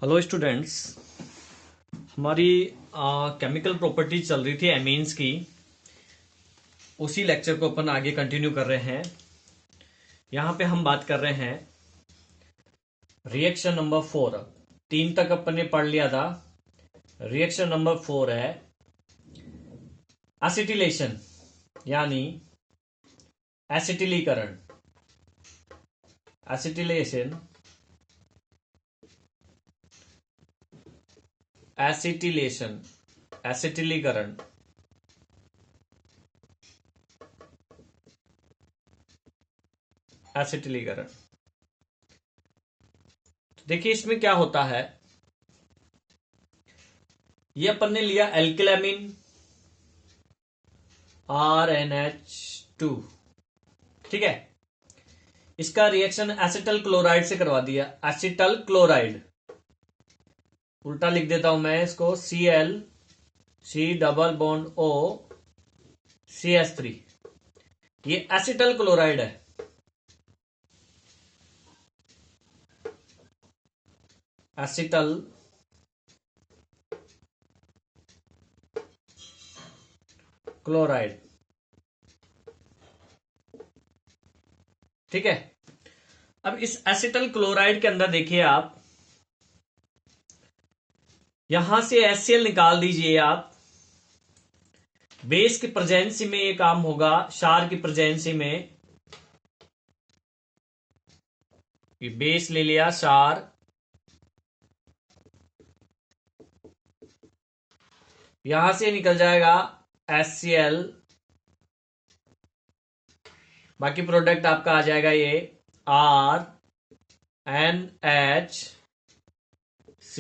Hello students. हमारी chemical property चल रही थी एमीन्स की। उसी लेक्चर को अपन आगे कंटिन्यू कर रहे हैं। यहाँ पे हम बात कर रहे हैं रिएक्शन नंबर 4। 3 तक अपन ने पढ़ लिया था। रिएक्शन नंबर 4 है एसिटिलेशन यानी एसिटिलीकरण। Acetylation acetylation एसिटिलीकरण। एसिटिलीकरण तो देखिए इसमें क्या होता है। ये अपन ने लिया एल्किलामीन RnH2, ठीक है। इसका रिएक्शन एसिटल क्लोराइड से करवा दिया। एसिटल क्लोराइड उल्टा लिख देता हूं मैं इसको, Cl C double bond O CH3। ये एसिटल क्लोराइड है। एसिटल क्लोराइड, ठीक है। अब इस एसिटल क्लोराइड के अंदर देखिए आप, यहां से HCl निकाल दीजिए आप। बेस की प्रेजेंसी में ये काम होगा, क्षार की प्रेजेंसी में। ये बेस ले लिया, क्षार, यहां से निकल जाएगा HCl। बाकी प्रोडक्ट आपका आ जाएगा ये RNH C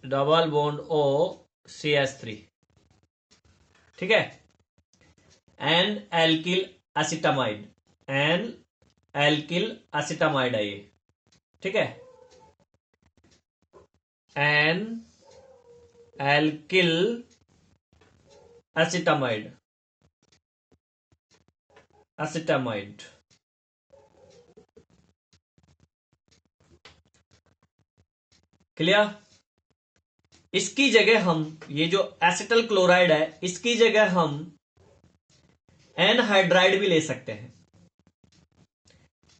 double bond O CH3, ठीक है। N alkyl acetamide, N alkyl acetamide है ये, ठीक है। N alkyl acetamide, acetamide, clear. इसकी जगह हम, ये जो एसिटल क्लोराइड है इसकी जगह हम एनहाइड्राइड भी ले सकते हैं।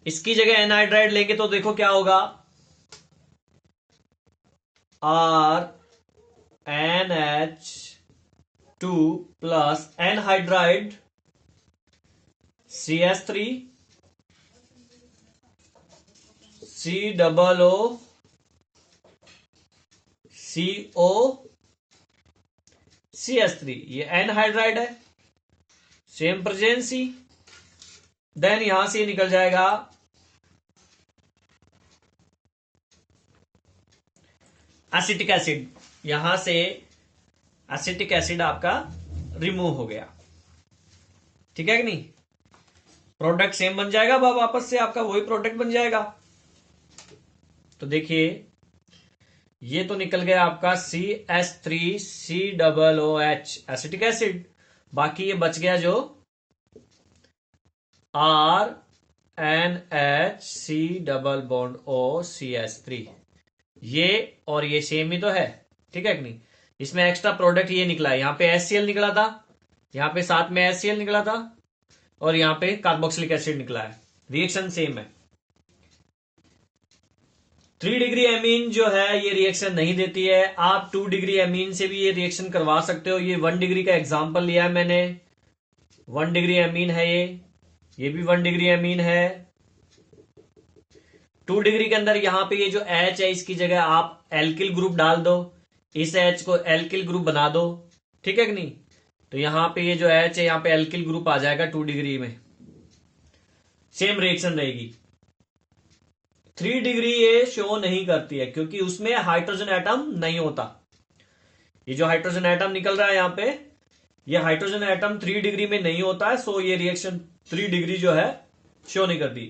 इसकी जगह एनहाइड्राइड लेंगे तो देखो क्या होगा, RNH2 plus anhydride CH3 C double O CO CH3। ये एनहाइड्राइड है, सेम प्रेजेंसी। देन यहां से निकल जाएगा एसिटिक एसिड। यहां से एसिटिक एसिड आपका रिमूव हो गया, ठीक है कि नहीं। प्रोडक्ट सेम बन जाएगा, वापस से आपका वही प्रोडक्ट बन जाएगा। तो देखिए ये तो निकल गया आपका CH3C double OH acetic acid. बाकी ये बच गया जो RNHC double bond O CH3। ये और ये सेम ही तो है, ठीक है कि नहीं। इसमें एक्स्ट्रा प्रोडक्ट ये निकला है, यहां पे HCl निकला था, यहां पे साथ में HCl निकला था, और यहां पे कार्बोक्सिलिक एसिड निकला है। रिएक्शन सेम है। 3 डिग्री एमीन जो है ये रिएक्शन नहीं देती है। आप 2 डिग्री एमीन से भी ये रिएक्शन करवा सकते हो। ये 1 डिग्री का एग्जांपल लिया है मैंने। 1 डिग्री एमीन है ये भी 1 डिग्री एमीन है। 2 डिग्री के अंदर यहां पे ये जो H है इसकी जगह आप एल्किल ग्रुप डाल दो, इस H को एल्किल ग्रुप बना दो, ठीक है कि नहीं। तो यहां पे ये जो H है यहां पे एल्किल ग्रुप आ जाएगा 2 डिग्री में। सेम रिएक्शन रहेगी। 3 डिग्री ये शो नहीं करती है क्योंकि उसमें हाइड्रोजन एटम नहीं होता। ये जो हाइड्रोजन एटम निकल रहा है यहां पे, ये हाइड्रोजन एटम 3 डिग्री में नहीं होता है। सो ये रिएक्शन 3 डिग्री जो है शो नहीं करती।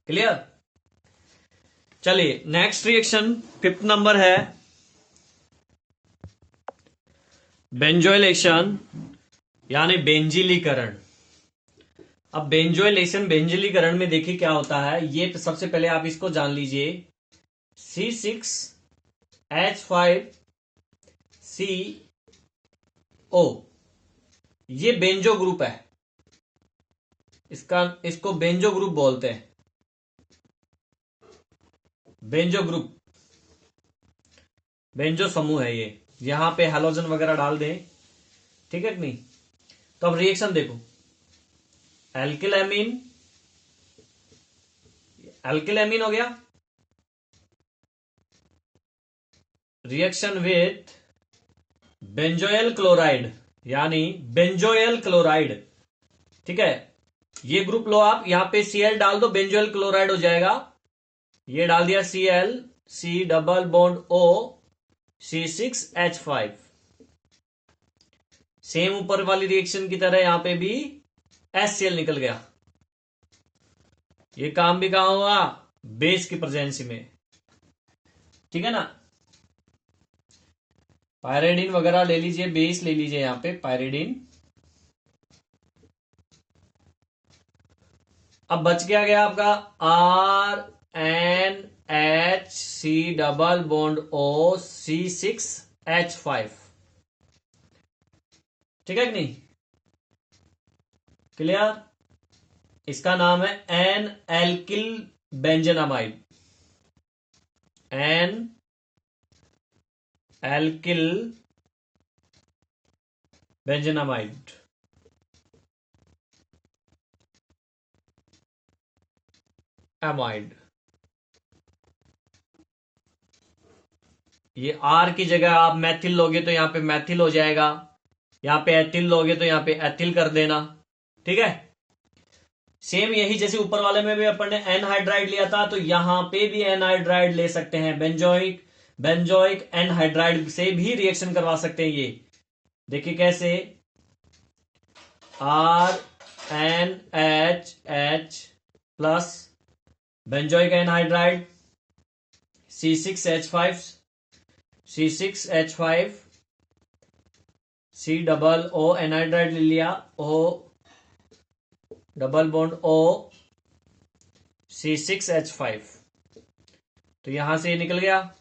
क्लियर। चलिए नेक्स्ट रिएक्शन 5th नंबर है बेंजोइलेशन यानी बेंजिलीकरण। अब बेंजोइलेशन में देखिए क्या होता है। ये सबसे पहले आप इसको जान लीजिए, C6 H5CO, ये बेंजो ग्रुप है, इसको बेंजो ग्रुप बोलते हैं। बेंजो ग्रुप, बेंजो समूह है ये। यहां पे हेलोजन वगैरह डाल दें, ठीक है कि नहीं। तो अब रिएक्शन देखो, एल्किल एमीन हो गया, रिएक्शन विथ बेंजोयल क्लोराइड, यानी बेंजोयल क्लोराइड, ठीक है। ये ग्रुप लो आप, यहां पे Cl डाल दो, बेंजोयल क्लोराइड हो जाएगा। ये डाल दिया Cl, C double bond O, C6H5। Same ऊपर वाली रिएक्शन की तरह यहां पे भी HCl निकल गया। ये काम भी कहां हुआ, बेस की प्रेजेंसी में, ठीक है ना। पायरिडीन वगैरह ले लीजिए, बेस ले लीजिए यहां पे पायरिडीन। अब बच गया आपका RNH, C double bond O, C6H5, ठीक है कि नहीं, क्लियर। इसका नाम है N alkyl benzamide, N alkyl benzamide. Amide, ये आर की जगह आप मैथिल लोगे तो यहां पे मैथिल हो जाएगा, यहां पे एथिल लोगे तो यहां पे एथिल कर देना, ठीक है। सेम यही जैसे ऊपर वाले में भी अपन ने एनहाइड्राइड लिया था, तो यहां पे भी एनहाइड्राइड ले सकते हैं, बेंजोइक एनहाइड्राइड से भी रिएक्शन करवा सकते हैं। ये देखिए कैसे, RNHH plus benzoic anhydride, C6H5, C double O anhydride ले लिया, O double bond O, C6H5। तो यहां से ये निकल गया,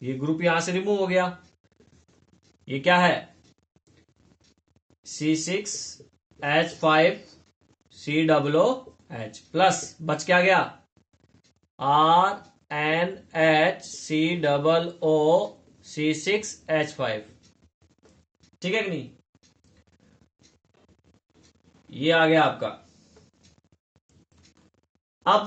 ये ग्रुप यहां से रिमूव हो गया। ये क्या है, C6H5, C double O H plus बच क्या गया, RNH, C double O, C6H5, ठीक है कि नहीं। ये आ गया आपका। अब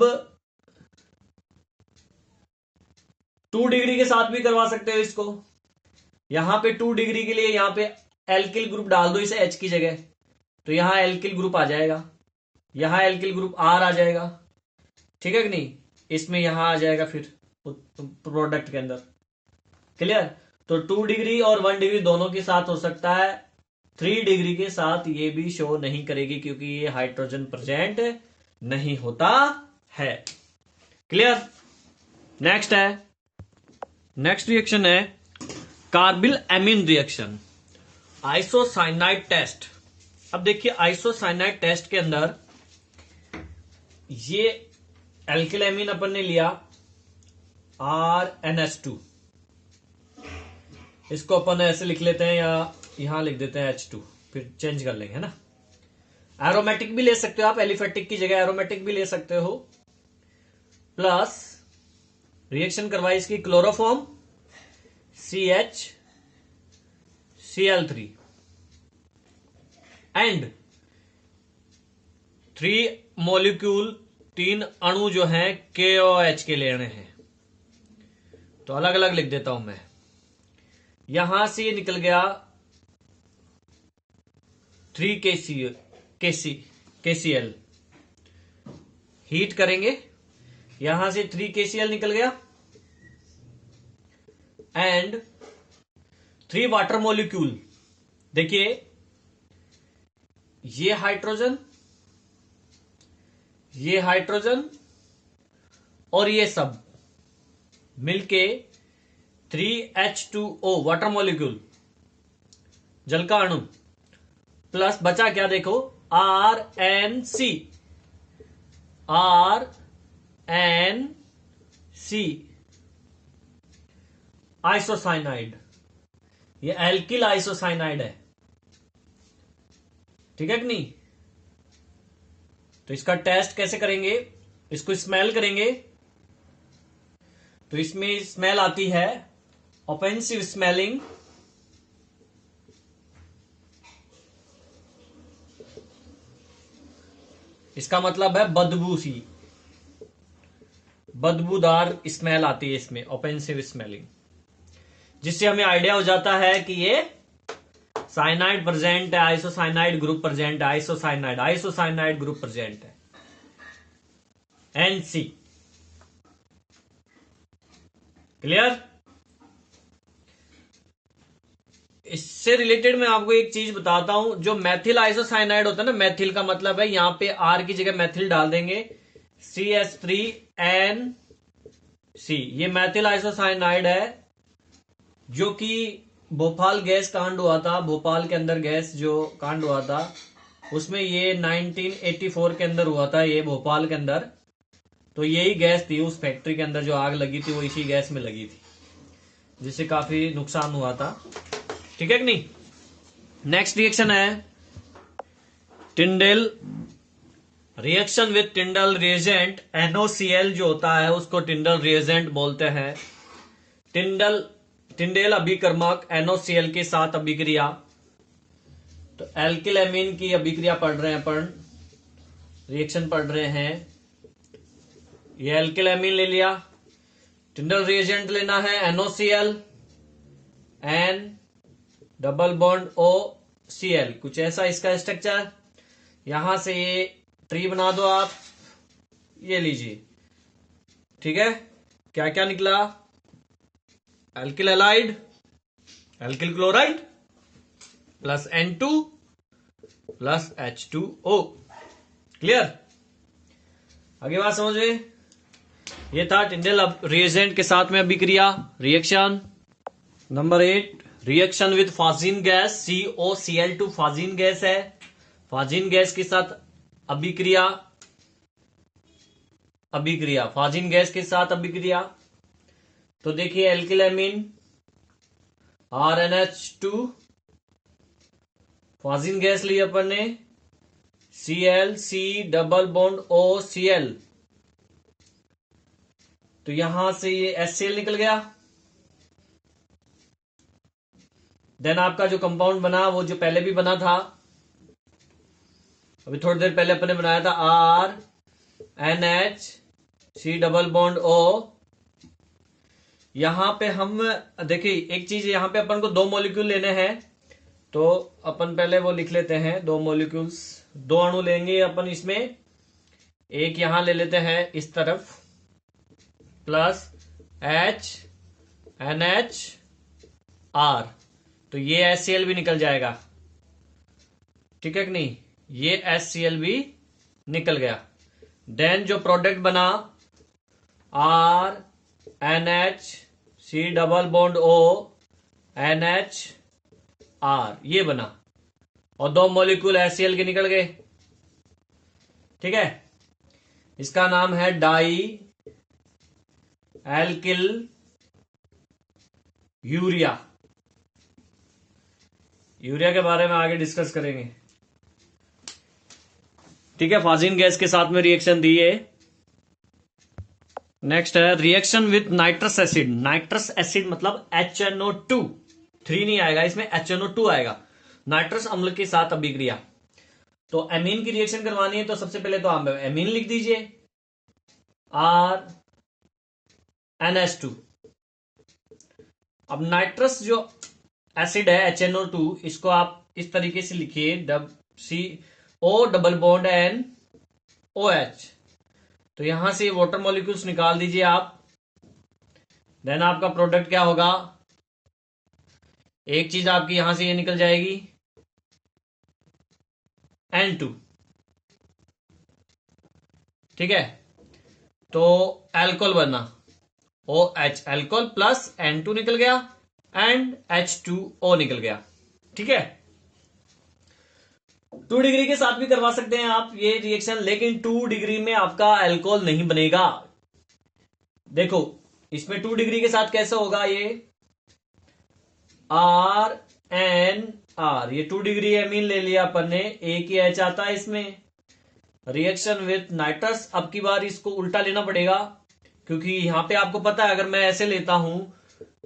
2 डिग्री के साथ भी करवा सकते हो इसको। यहां पे 2 डिग्री के लिए यहां पे एल्किल ग्रुप डाल दो इसे H की जगह, तो यहां एल्किल ग्रुप आ जाएगा, यहां एल्किल ग्रुप R आ जाएगा, ठीक है कि नहीं। इसमें यहां आ जाएगा फिर प्रोडक्ट के अंदर, क्लियर। तो 2 डिग्री और 1 डिग्री दोनों के साथ हो सकता है, 3 डिग्री के साथ ये भी शो नहीं करेगी क्योंकि ये हाइड्रोजन प्रेजेंट नहीं होता है, क्लियर। नेक्स्ट रिएक्शन है carbylamine reaction, isocyanide test. अब देखिए आइसोसाइनाइड टेस्ट के अंदर ये एल्किल एमीन अपन ने लिया RNH2, इसको अपन ऐसे लिख लेते हैं या यहां लिख देते हैं H2, फिर चेंज कर लेंगे, है ना। एरोमेटिक भी ले सकते हो आप, एलिफेटिक की जगह एरोमेटिक भी ले सकते हो। प्लस रिएक्शन करवाई इसकी क्लोरोफॉर्म CHCl3 एंड 3 मॉलिक्यूल, 3 अणु जो हैं KOH के लेने हैं, तो अलग अलग लिख देता हूं मैं। यहां से ये निकल गया 3 KCl, हीट करेंगे, यहां से 3 KCl निकल गया एंड 3 वाटर मॉलिक्यूल। देखिए ये हाइड्रोजन और ये सब मिलके 3H2O वाटर मॉलिक्यूल, जल का अणु, प्लस बचा क्या देखो RNC, आइसोसाइनाइड, ये एल्किल आइसोसाइनाइड है, ठीक है कि नहीं। तो इसका टेस्ट कैसे करेंगे, इसको स्मेल करेंगे, तो इसमें स्मेल आती है ऑफेंसिव स्मेलिंग, इसका मतलब है बदबू सी, बदबूदार स्मेल आती है इसमें, ऑफेंसिव स्मेलिंग, जिससे हमें आइडिया हो जाता है कि ये साइनाइड प्रेजेंट है, आइसोसाइनाइड ग्रुप प्रेजेंट है, आइसोसाइनाइड ग्रुप प्रेजेंट है, NC। क्लियर। इससे रिलेटेड मैं आपको एक चीज बताता हूं, जो मैथिल आइसोसाइनाइड होता है ना, मैथिल का मतलब है यहां पे R की जगह मैथिल डाल देंगे, CH3NC, ये मैथिल आइसोसाइनाइड है, जो कि भोपाल गैस कांड हुआ था, भोपाल के अंदर गैस जो कांड हुआ था उसमें ये 1984 के अंदर हुआ था, ये भोपाल के अंदर। तो यही गैस थी उस फैक्ट्री के अंदर जो आग लगी थी, वो इसी गैस में लगी थी, जिससे काफी नुकसान हुआ था, ठीक है कि नहीं। नेक्स्ट रिएक्शन है Tilden reaction with Tilden reagent, NOCl जो होता है उसको टिंडल रिएजेंट बोलते हैं। टिंडेल अभिकर्मक NOCl के साथ अभिक्रिया, तो एल्किल एमीन की अभिक्रिया पढ़ रहे हैं अपन, रिएक्शन पढ़ रहे हैं, ये एल्किल एमीन ले लिया, टिंडल रिएजेंट लेना है NOCl, N double bond OCl, कुछ ऐसा इसका स्ट्रक्चर। यहां से ये ट्री बना दो आप, ये लीजिए, ठीक है। क्या क्या निकला, alkyl allied, alkyl chloride plus N2 plus H2O। Clear, आगे बात समझ में। ये था टिंडेल रिएजेंट के साथ में अभिक्रिया। Reaction number 8, reaction with phosgene gas, COCl2 phosgene gas है, फाजिन गैस के साथ अभिक्रिया, फाजिन गैस के साथ अभिक्रिया। तो देखिए एल्किल एमीन RNH2, फाजिन गैस ली अपन ने, ClC डबल बॉन्ड OCl, तो यहां से ये HCl निकल गया। देन आपका जो कंपाउंड बना वो जो पहले भी बना था, अभी थोड़ी देर पहले अपने बनाया था, RNHC डबल बॉन्ड O। यहां पे हम देखिए एक चीज, यहां पे अपन को 2 मॉलिक्यूल लेने हैं, तो अपन पहले वो लिख लेते हैं, 2 मॉलिक्यूल्स, 2 अणु लेंगे अपन इसमें। एक यहां ले लेते हैं इस तरफ, प्लस H NH R, तो ये HCl भी निकल जाएगा, ठीक है कि नहीं, ये HCl भी निकल गया। देन जो प्रोडक्ट बना RNHC double bond O NHR, ये बना, और 2 मॉलिक्यूल HCl के निकल गए, ठीक है। इसका नाम है डाई एल्किल यूरिया, यूरिया के बारे में आगे डिस्कस करेंगे, ठीक है। फाजिन गैस के साथ में रिएक्शन दी है। नेक्स्ट है reaction with nitrous acid, nitrous acid मतलब HNO2, 3 नहीं आएगा इसमें, HNO2 आएगा, नाइट्रस अम्ल के साथ अभिक्रिया। तो एमीन की रिएक्शन करवानी है, तो सबसे पहले तो आप एमीन लिख दीजिए, RNH2। अब नाइट्रस जो एसिड है HNO2, इसको आप इस तरीके से लिखिए, CO डबल बॉन्ड NOH, तो यहां से वाटर मॉलिक्यूल्स निकाल दीजिए आप। देन आपका प्रोडक्ट क्या होगा, एक चीज आपकी यहां से ये निकल जाएगी N2, ठीक है। तो एल्कोहल बना OH, एल्कोहल प्लस N2 निकल गया एंड H2O निकल गया, ठीक है। 2 डिग्री के साथ भी करवा सकते हैं आप ये रिएक्शन, लेकिन 2 डिग्री में आपका अल्कोहल नहीं बनेगा। देखो इसमें 2 डिग्री के साथ कैसे होगा, ये आर एन आर, ये 2 डिग्री एमीन ले लिया अपन ने, एक ही एच आता है इसमें। रिएक्शन विथ नाइट्रस, अब की बार इसको उल्टा लेना पड़ेगा, क्योंकि यहां पे आपको पता है अगर मैं ऐसे लेता हूं,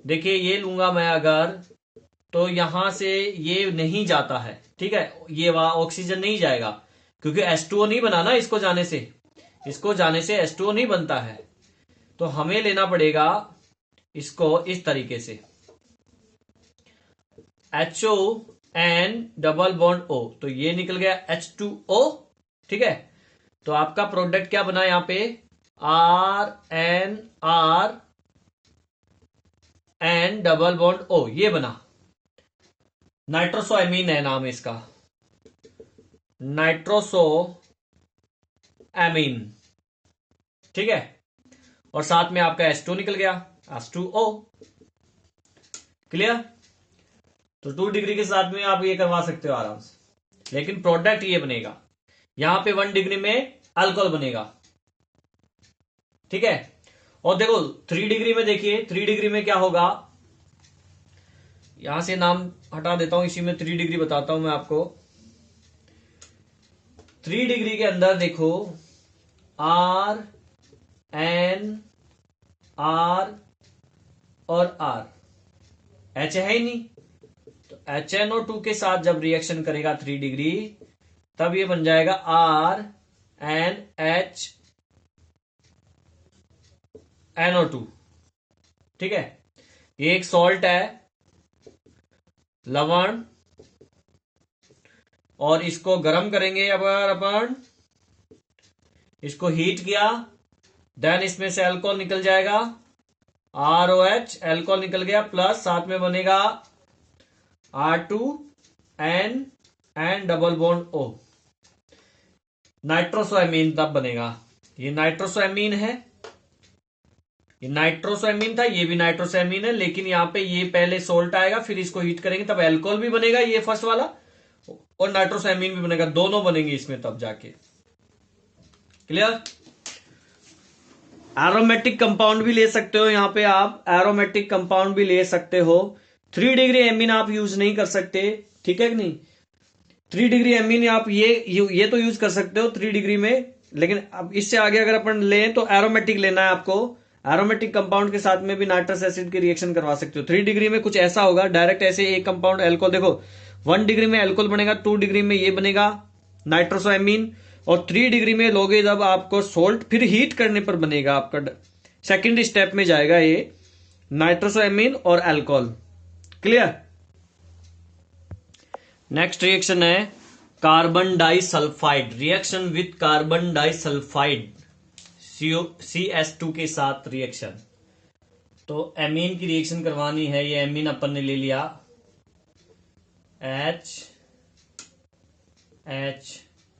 देखिए ये लूंगा मैं अगर, तो यहां से ये नहीं जाता है, ठीक है, ये वहां ऑक्सीजन नहीं जाएगा, क्योंकि H2O नहीं बना ना इसको जाने से, इसको जाने से H2O नहीं बनता है। तो हमें लेना पड़ेगा इसको इस तरीके से, HO N double bond O, तो ये निकल गया H2O, ठीक है। तो आपका प्रोडक्ट क्या बना यहां पे, RNR N double bond O, ये बना। नाइट्रोसोएमीन है नाम इसका, नाइट्रोसोएमीन, ठीक है। और साथ में आपका H2 निकल गया, H2O, क्लियर। तो 2 डिग्री के साथ में आप ये करवा सकते हो आराम से, लेकिन प्रोडक्ट ये बनेगा। यहां पे 1 डिग्री में अल्कोहल बनेगा, ठीक है। और देखो 3 डिग्री में, देखिए 3 डिग्री में क्या होगा, यहां से नाम हटा देता हूं, इसी में 3 डिग्री बताता हूं मैं आपको। 3 डिग्री के अंदर देखो R N R और R, H है ही नहीं, तो HNO2 के साथ जब रिएक्शन करेगा 3 डिग्री, तब ये बन जाएगा RNHNO2, ठीक है। ये एक सॉल्ट है, लवण, और इसको गर्म करेंगे अगर अपन, इसको हीट किया, देन इसमें से अल्कोहल निकल जाएगा, ROH, अल्कोहल निकल गया, प्लस साथ में बनेगा R2N and double bond O, नाइट्रोसोएमीन तब बनेगा। ये नाइट्रोसोएमीन है, ये नाइट्रोसोएमीन था, ये भी नाइट्रोसोएमीन है, लेकिन यहां पे ये पहले सोल्ट आएगा, फिर इसको हीट करेंगे तब अल्कोहल भी बनेगा, ये फर्स्ट वाला, और नाइट्रोसोएमीन भी बनेगा, दोनों बनेंगे इसमें तब जाके, क्लियर। एरोमेटिक कंपाउंड भी ले सकते हो, यहां पे आप एरोमेटिक कंपाउंड भी ले सकते हो। 3 डिग्री एमीन आप यूज नहीं कर सकते, ठीक है कि नहीं। 3 डिग्री एमीन आप ये तो यूज कर सकते हो 3 डिग्री में, लेकिन अब इससे आगे अगर अपन लें तो एरोमेटिक लेना है आपको। एरोमेटिक कंपाउंड के साथ में भी नाइट्रस एसिड की रिएक्शन करवा सकते हो। 3 डिग्री में कुछ ऐसा होगा, डायरेक्ट ऐसे एक कंपाउंड अल्कोहल, देखो 1 डिग्री में अल्कोहल बनेगा, 2 डिग्री में ये बनेगा नाइट्रोसोएमीन, और 3 डिग्री में लोगे जब आपको सोल्ट, फिर हीट करने पर बनेगा आपका सेकेंड स्टेप में जाएगा ये नाइट्रोसोएमीन और अल्कोहल, क्लियर। नेक्स्ट रिएक्शन है carbon disulphide, reaction with carbon disulphide, CS2 के साथ रिएक्शन। तो एमीन की रिएक्शन करवानी है, ये एमीन अपन ने ले लिया, H,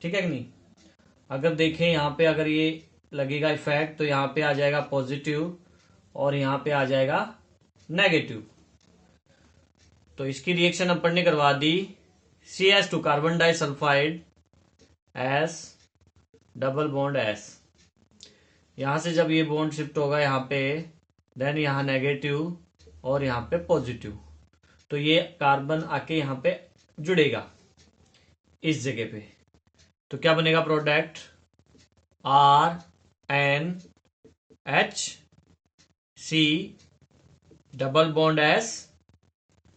ठीक है कि नहीं। अगर देखें यहां पे, अगर ये लगेगा इफेक्ट, तो यहां पे आ जाएगा पॉजिटिव और यहां पे आ जाएगा नेगेटिव। तो इसकी रिएक्शन अपन ने करवा दी, CS2 carbon disulphide S double bond S, यहां से जब ये बॉन्ड शिफ्ट होगा यहां पे, देन यहां नेगेटिव और यहां पे पॉजिटिव, तो ये कार्बन आके यहां पे जुड़ेगा इस जगह पे। तो क्या बनेगा product, RNHC double bond S,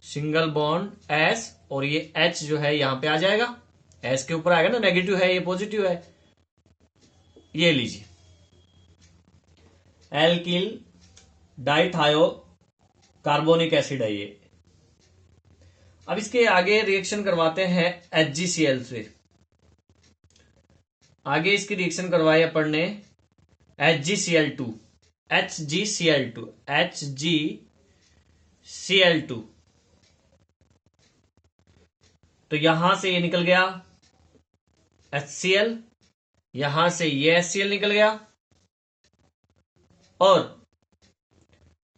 single bond S, और ये H जो है यहां पे आ जाएगा, S के ऊपर आएगा ना, नेगेटिव है ये पॉजिटिव है, ये लीजिए एल्किल डाइथायो कार्बोनिक एसिड है ये। अब इसके आगे रिएक्शन करवाते हैं HgCl से। आगे इसकी रिएक्शन करवाई अपन ने HgCl2, HgCl2, तो यहां से ये निकल गया HCl, यहां से ये HCl निकल गया, और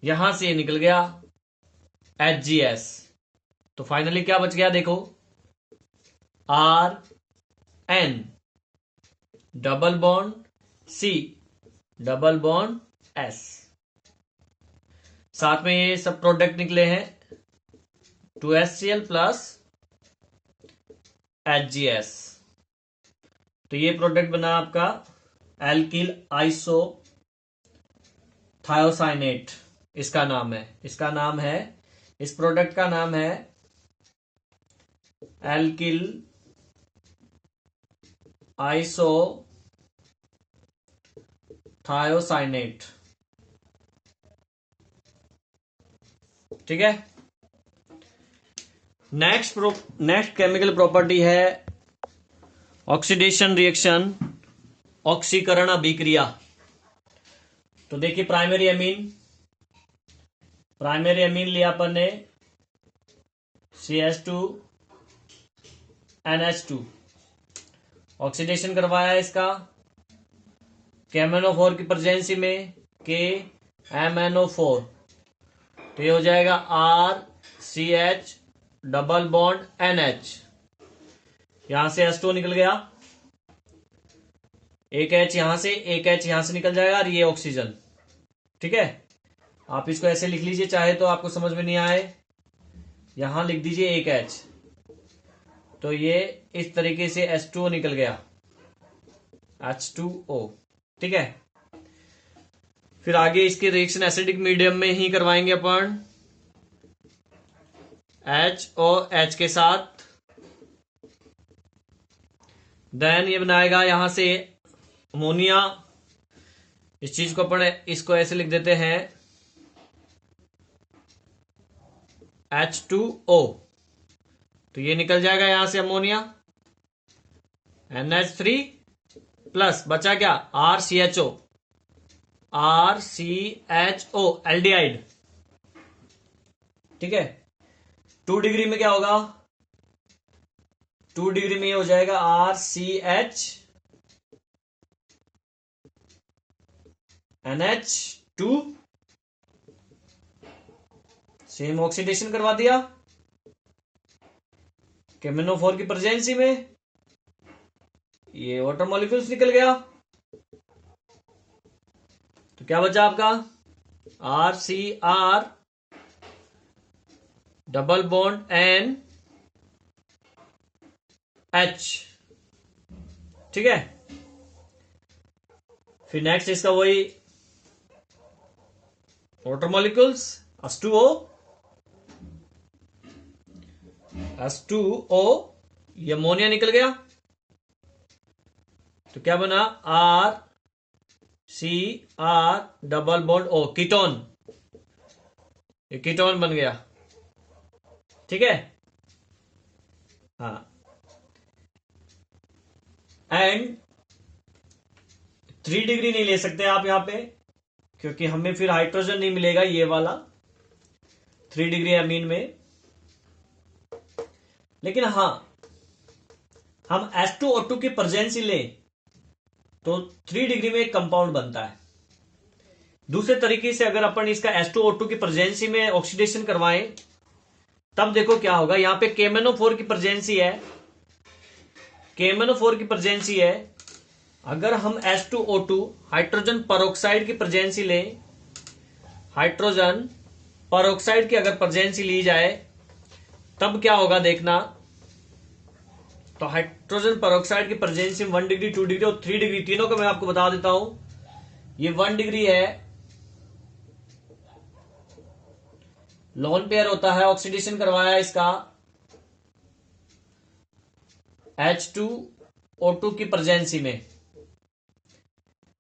यहां से ये निकल गया HgS। तो फाइनली क्या बच गया, देखो RN double bond C double bond S, साथ में ये सब प्रोडक्ट निकले हैं, 2HCl प्लस HGS। तो ये प्रोडक्ट बना आपका एल्किल आइसो थायोसाइनेट, इसका नाम है। इस प्रोडक्ट का नाम है एल्किल आइसो थायोसाइनेट। ठीक है। नेक्स्ट केमिकल प्रॉपर्टी है ऑक्सीडेशन रिएक्शन, ऑक्सीकरण अभिक्रिया। तो देखिए प्राइमरी अमीन लिया अपन ने CH2NH2, ऑक्सीडेशन करवाया इसका KMnO4 की प्रेजेंसी में, KMnO4। तो ये हो जाएगा RCH डबल बॉन्ड NH। यहां से H2 निकल गया, एक H यहां से, एक H यहां से निकल जाएगा, और ये ऑक्सीजन। ठीक है। आप इसको ऐसे लिख लीजिए, चाहे तो आपको समझ में नहीं आए यहां लिख दीजिए एक H। तो ये इस तरीके से H2O निकल गया, H2O। ठीक है। फिर आगे इसके रिएक्शन एसिडिक मीडियम में ही करवाएंगे अपन, HOH के साथ। देन ये बनाएगा यहां से अमोनिया। इस चीज को अपन इसको ऐसे लिख देते हैं H2O। तो ये निकल जाएगा यहां से अमोनिया, NH3 प्लस बचा क्या, RCHO एल्डिहाइड। ठीक है। 2 डिग्री में क्या होगा, 2 डिग्री में ये हो जाएगा RCH NH2। सेम ऑक्सीडेशन करवा दिया KMnO4 की प्रेजेंसी में, ये वाटर मॉलिक्यूल्स निकल गया। तो क्या बचा आपका, RCR डबल बॉन्ड NH। ठीक है। फिर नेक्स्ट इसका वही वाटर मॉलिक्यूल्स H2O, ये अमोनिया निकल गया। तो क्या बना, RCR double bond O, ketone. ये कीटोन बन गया। ठीक है। हाँ। एंड 3 डिग्री नहीं ले सकते आप यहां पे, क्योंकि हमें फिर हाइड्रोजन नहीं मिलेगा ये वाला 3 डिग्री अमीन में। लेकिन हाँ, हम H2O2 की प्रेजेंसी लें तो 3 डिग्री में एक कंपाउंड बनता है। दूसरे तरीके से अगर अपन इसका H2O2 की प्रेजेंसी में ऑक्सीडेशन करवाएं, तब देखो क्या होगा। यहां पे KMnO4 की प्रेजेंसी है, अगर हम H2O2 हाइड्रोजन परऑक्साइड की प्रेजेंसी लें, हाइड्रोजन परऑक्साइड की अगर प्रेजेंसी ली जाए, तब क्या होगा देखना। तो हाइड्रोजन परऑक्साइड की प्रेजेंसी 1 डिग्री, 2 डिग्री और 3 डिग्री, तीनों को मैं आपको बता देता हूं। ये 1 डिग्री है, लोन पेयर होता है, ऑक्सीडेशन करवाया इसका H2O2 की प्रेजेंसी में।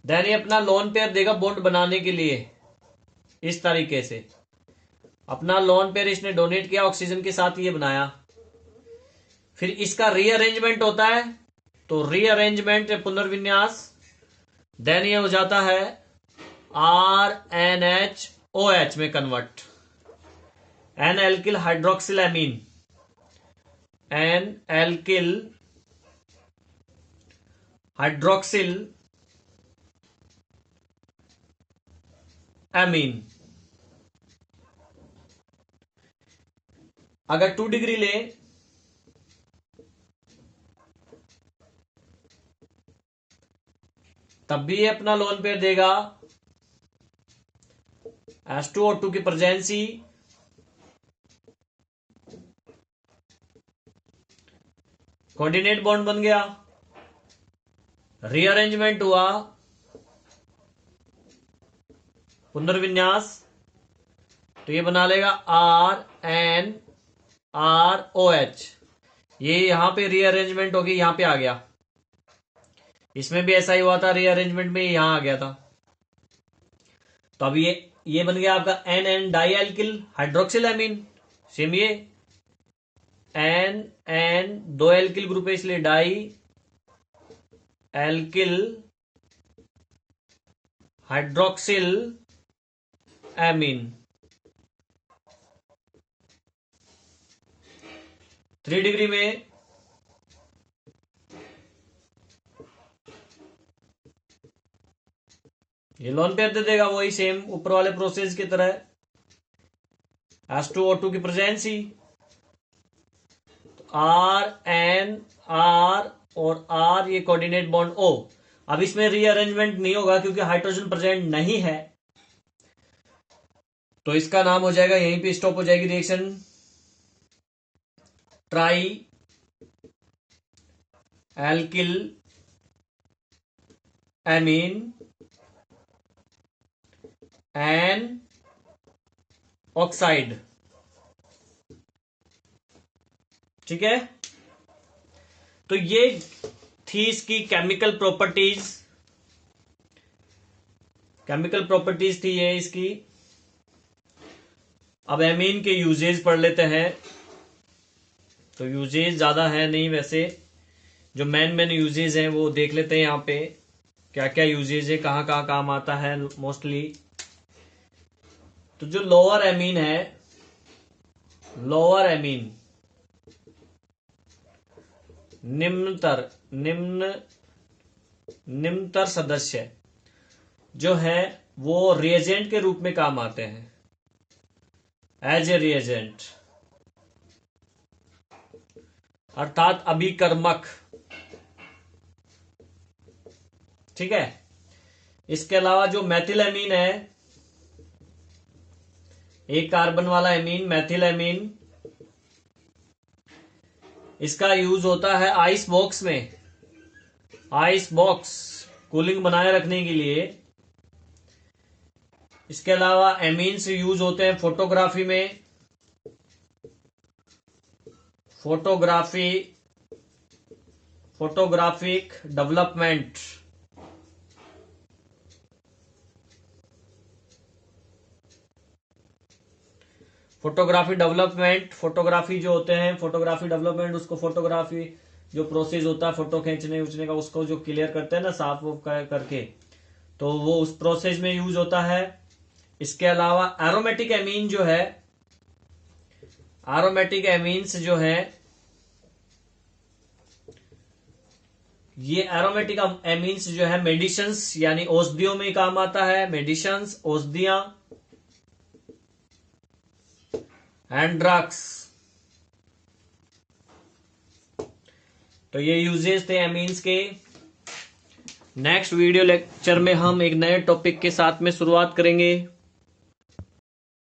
देन ये अपना लोन पेयर देगा बॉन्ड बनाने के लिए, इस तरीके से अपना लोन पेयर इसने डोनेट किया, ऑक्सीजन के साथ ये बनाया। फिर इसका रीअरेंजमेंट होता है, तो रीअरेंजमेंट पुनर्विन्यास, देन ये हो जाता है RNHOH में convert, N alkyl hydroxyl amine, N alkyl hydroxyl amine. अगर 2 डिग्री ले तब भी ये अपना लोन पेयर देगा H2O2 की प्रेजेंसी कोऑर्डिनेट बॉन्ड बन गया, रीअरेंजमेंट हुआ, पुनर्विन्यास, तो ये बना लेगा RNROH। ये यहां पे रीअरेंजमेंट होगी, यहां पे आ गया, इसमें भी ऐसा ही हुआ था, रीअरेंजमेंट में यहां आ गया था। तो अब ये बन गया आपका NN di alkyl hydroxyl amine. Same ये NN दो एल्किल ग्रुप है इसलिए di alkyl hydroxyl amine. 3 degree में ये लोन पेयर दे देगा, वही सेम ऊपर वाले प्रोसेस की तरह, H2O2 की प्रेजेंस ही। RNR और R ये कोऑर्डिनेट बॉन्ड O। अब इसमें रीअरेंजमेंट नहीं होगा क्योंकि हाइड्रोजन प्रेजेंट नहीं है, तो इसका नाम हो जाएगा, यहीं पे स्टॉप हो जाएगी reaction, tri alkyl amine N oxide. ठीक है, तो ये थी इसकी केमिकल प्रॉपर्टीज थी ये इसकी। अब एमीन के यूजेज पढ़ लेते हैं। तो यूजेज ज्यादा है नहीं, वैसे जो मेन यूजेज हैं वो देख लेते हैं। यहाँ पे क्या क्या यूजेज है, कहाँ कहाँ काम आता है मोस्टली। तो जो लोअर एमीन है, लोअर एमीन निम्नतर सदस्य जो है वो रिएजेंट के रूप में काम आते हैं, एज ए रिएजेंट, अर्थात अभिकर्मक। ठीक है, इसके अलावा जो मैथिल एमीन है, एक कार्बन वाला एमीन मैथिल एमीन, इसका यूज होता है आइस बॉक्स में, आइस बॉक्स कूलिंग बनाए रखने के लिए। इसके अलावा एमीन्स यूज होते हैं फोटोग्राफी में, फोटोग्राफिक डेवलपमेंट। फोटोग्राफी जो होते हैं, फोटोग्राफी डेवलपमेंट, उसको फोटोग्राफी जो प्रोसेस होता है फोटो खींचने उचने का, उसको जो क्लियर करते हैं ना साफ करके, तो वो उस प्रोसेस में यूज होता है। इसके अलावा एरोमेटिक एमीन जो है, एरोमेटिक एमीन्स जो है, ये एरोमेटिक एमीन्स जो है मेडिसिन्स यानी औषधियों में काम आता है। मेडिसिन्स, औषधियां एंड ड्रग्स। तो ये यूजेस थे एमीन्स के। नेक्स्ट वीडियो लेक्चर में हम एक नए टॉपिक के साथ में शुरुआत करेंगे।